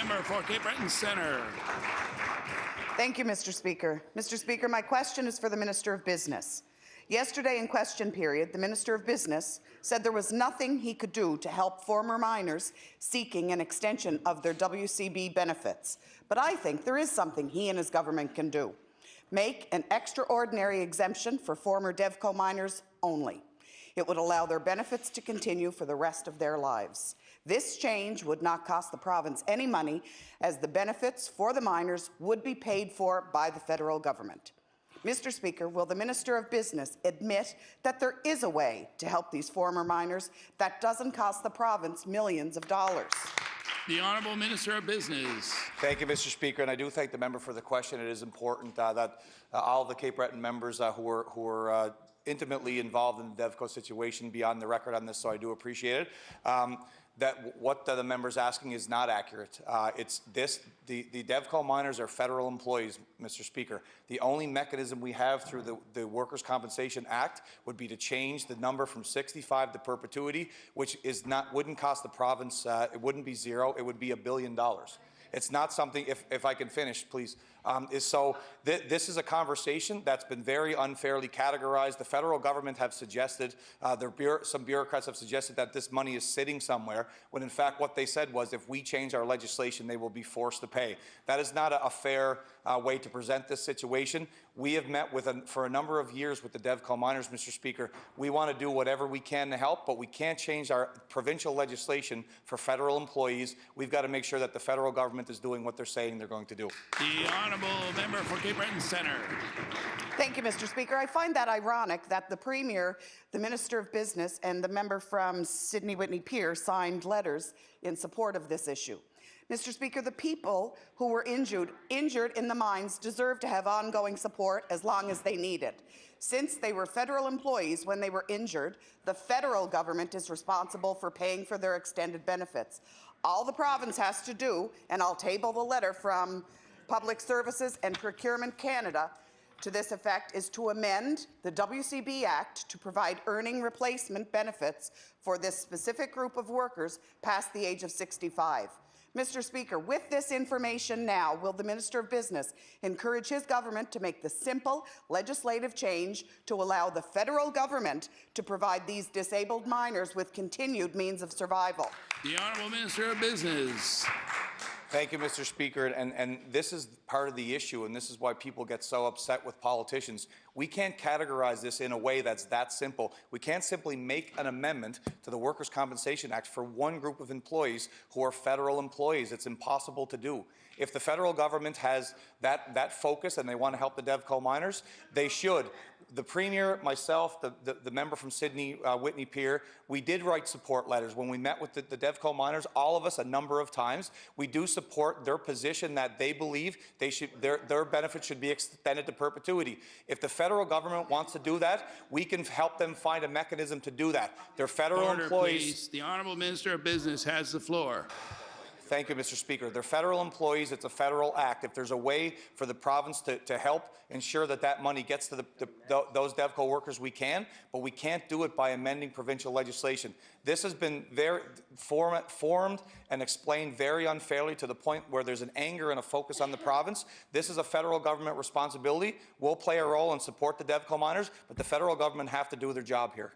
member for Cape Breton Centre. Thank you, Mr. Speaker. Mr. Speaker, my question is for the Minister of Business. Yesterday in question period, the Minister of Business said there was nothing he could do to help former miners seeking an extension of their WCB benefits. But I think there is something he and his government can do. Make an extraordinary exemption for former Devco miners only. It would allow their benefits to continue for the rest of their lives. This change would not cost the province any money, as the benefits for the miners would be paid for by the federal government. Mr. Speaker, will the Minister of Business admit that there is a way to help these former miners that doesn't cost the province millions of dollars? The Honourable Minister of Business. Thank you, Mr. Speaker, and I do thank the member for the question. It is important that all of the Cape Breton members who are intimately involved in the Devco situation be on the record on this, so I do appreciate it. That what the member's asking is not accurate. The Devco miners are federal employees, Mr. Speaker. The only mechanism we have through the Workers' Compensation Act would be to change the number from 65 to perpetuity, which wouldn't cost the province, it wouldn't be zero, it would be $1 billion. It's not something, if I can finish, please. This is a conversation that's been very unfairly categorized. The federal government have suggested, some bureaucrats have suggested that this money is sitting somewhere, when in fact what they said was if we change our legislation, they will be forced to pay. That is not a fair way to present this situation. We have met for a number of years with the Devco miners, Mr. Speaker. We want to do whatever we can to help, but we can't change our provincial legislation for federal employees. We've got to make sure that the federal government is doing what they're saying they're going to do. The Honourable Member for Cape Breton Centre. Thank you, Mr. Speaker. I find that ironic that the Premier, the Minister of Business, and the member from Sydney Whitney Pier signed letters in support of this issue. Mr. Speaker, the people who were injured in the mines deserve to have ongoing support as long as they need it. Since they were federal employees when they were injured, the federal government is responsible for paying for their extended benefits. All the province has to do, and I'll table the letter from Public Services and Procurement Canada to this effect, is to amend the WCB Act to provide earning replacement benefits for this specific group of workers past the age of 65. Mr. Speaker, with this information now, will the Minister of Business encourage his government to make the simple legislative change to allow the federal government to provide these disabled miners with continued means of survival? The Honourable Minister of Business. Thank you, Mr. Speaker. And this is part of the issue, and this is why people get so upset with politicians. We can't categorize this in a way that's that simple. We can't simply make an amendment to the Workers' Compensation Act for one group of employees who are federal employees. It's impossible to do. If the federal government has that focus and they want to help the Devco miners, they should. The Premier, myself, the member from Sydney Whitney Pier, we did write support letters when we met with the Devco miners, all of us a number of times. We do support their position that they believe their benefits should be extended to perpetuity. If the federal government wants to do that, we can help them find a mechanism to do that. They're federal employees. Please. The Honourable Minister of Business has the floor. Thank you, Mr. Speaker. They're federal employees. It's a federal act. If there's a way for the province to help ensure that money gets to those Devco workers, we can, but we can't do it by amending provincial legislation. This has been formed and explained very unfairly to the point where there's an anger and a focus on the province. This is a federal government responsibility. We'll play a role and support the Devco miners, but the federal government have to do their job here.